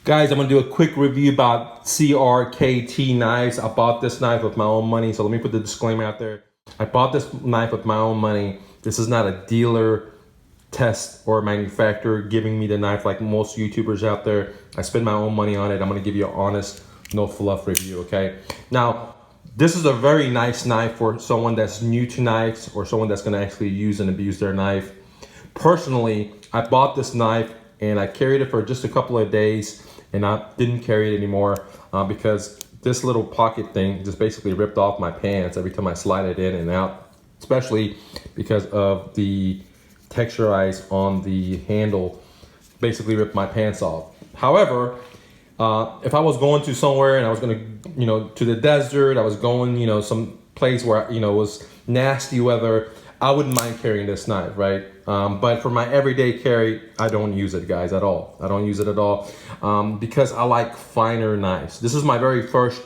Guys, I'm gonna do a quick review about CRKT knives. I bought this knife with my own money, so let me put the disclaimer out there. I bought this knife with my own money. This is not a dealer test or manufacturer giving me the knife like most YouTubers out there. I spend my own money on it. I'm gonna give you an honest, no fluff review, okay? Now, this is a very nice knife for someone that's new to knives or someone that's gonna actually use and abuse their knife. Personally, I bought this knife and I carried it for just a couple of days and I didn't carry it anymore because this little pocket thing just basically ripped off my pants every time I slide it in and out, especially because of the texturized on the handle basically ripped my pants off. However, if I was going to somewhere and I was gonna, to the desert, I was going, some place where, it was nasty weather, I wouldn't mind carrying this knife, right? But for my everyday carry, I don't use it, guys, at all. I don't use it at all because I like finer knives. This is my very first,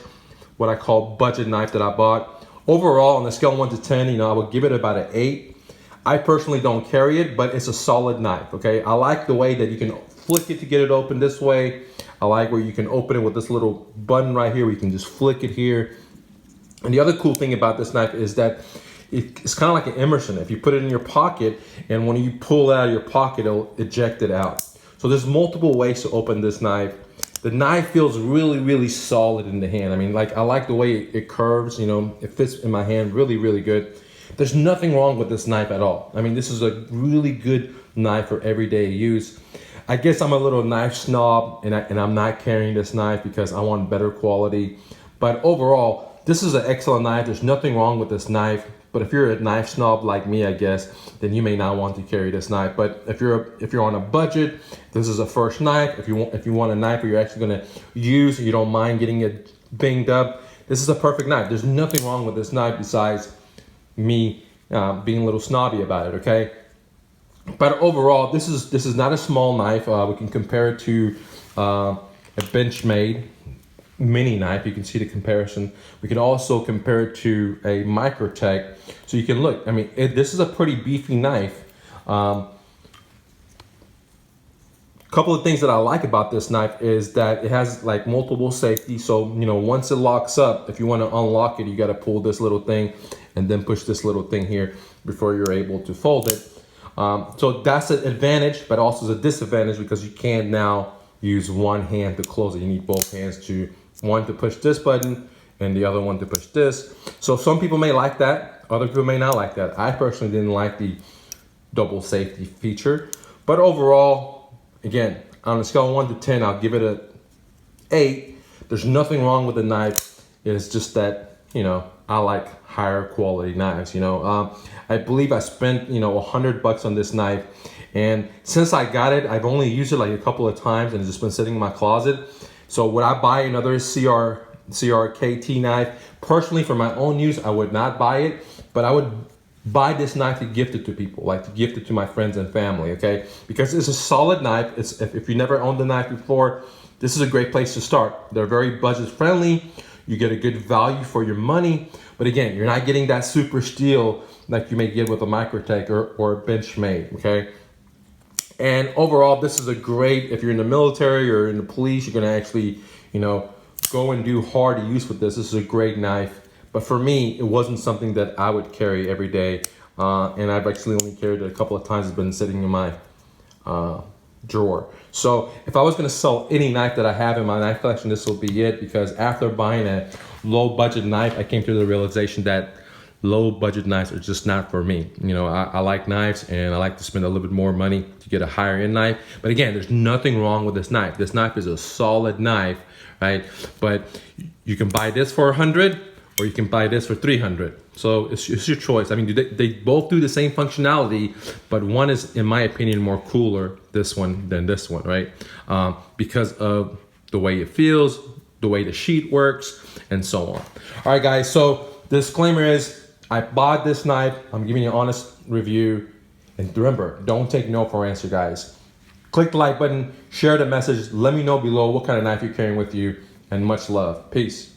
what I call budget knife that I bought. Overall, on the scale of 1 to 10, I would give it about an 8. I personally don't carry it, but it's a solid knife, okay? I like the way that you can flick it to get it open this way. I like where you can open it with this little button right here where you can just flick it here. And the other cool thing about this knife is that it's kind of like an Emerson. If you put it in your pocket and when you pull it out of your pocket, it'll eject it out. So there's multiple ways to open this knife. The knife feels really, really solid in the hand. I mean, I like the way it curves, it fits in my hand really, really good. There's nothing wrong with this knife at all. I mean, this is a really good knife for everyday use. I guess I'm a little knife snob and I'm not carrying this knife because I want better quality. But overall, this is an excellent knife. There's nothing wrong with this knife. But if you're a knife snob like me, I guess, then you may not want to carry this knife. But if you're on a budget, this is a first knife. If you want a knife where you're actually going to use, you don't mind getting it banged up, this is a perfect knife. There's nothing wrong with this knife besides me being a little snobby about it. Okay. But overall, this is not a small knife. We can compare it to a Benchmade mini knife. You can see the comparison. We can also compare it to a Microtech. So you can look, I mean, this is a pretty beefy knife. Couple of things that I like about this knife is that it has like multiple safety. So, once it locks up, if you want to unlock it, you got to pull this little thing and then push this little thing here before you're able to fold it. So that's an advantage, but also a disadvantage because you can't now use one hand to close it. You need both hands to push this button and the other one to push this. So some people may like that. Other people may not like that. I personally didn't like the double safety feature, but overall, again, on a scale of 1 to 10, I'll give it a 8. There's nothing wrong with the knife. It's just that, I like higher quality knives, I believe I spent, $100 on this knife. And since I got it, I've only used it like a couple of times and it's just been sitting in my closet. So would I buy another CRKT knife? Personally, for my own use, I would not buy it, but I would buy this knife to gift it to people, like to gift it to my friends and family, okay? Because it's a solid knife. If you never owned a knife before, this is a great place to start. They're very budget friendly. You get a good value for your money. But again, you're not getting that super steel like you may get with a Microtech or a Benchmade, okay? And overall, this is a great, if you're in the military or in the police, you're gonna actually, go and do hard use with this. This is a great knife. But for me, it wasn't something that I would carry every day. And I've actually only carried it a couple of times. It's been sitting in my drawer. So if I was gonna sell any knife that I have in my knife collection, this will be it, because after buying a low budget knife, I came to the realization that low budget knives are just not for me. I like knives and I like to spend a little bit more money to get a higher end knife. But again, there's nothing wrong with this knife. This knife is a solid knife, right? But you can buy this for 100 or you can buy this for 300. So it's your choice. I mean, they both do the same functionality, but one is, in my opinion, more cooler, this one, than this one, right? Because of the way it feels, the way the sheet works, and so on. All right, guys, so the disclaimer is, I bought this knife. I'm giving you an honest review. And remember, don't take no for an answer, guys. Click the like button, share the message. Let me know below what kind of knife you're carrying with you, and much love. Peace.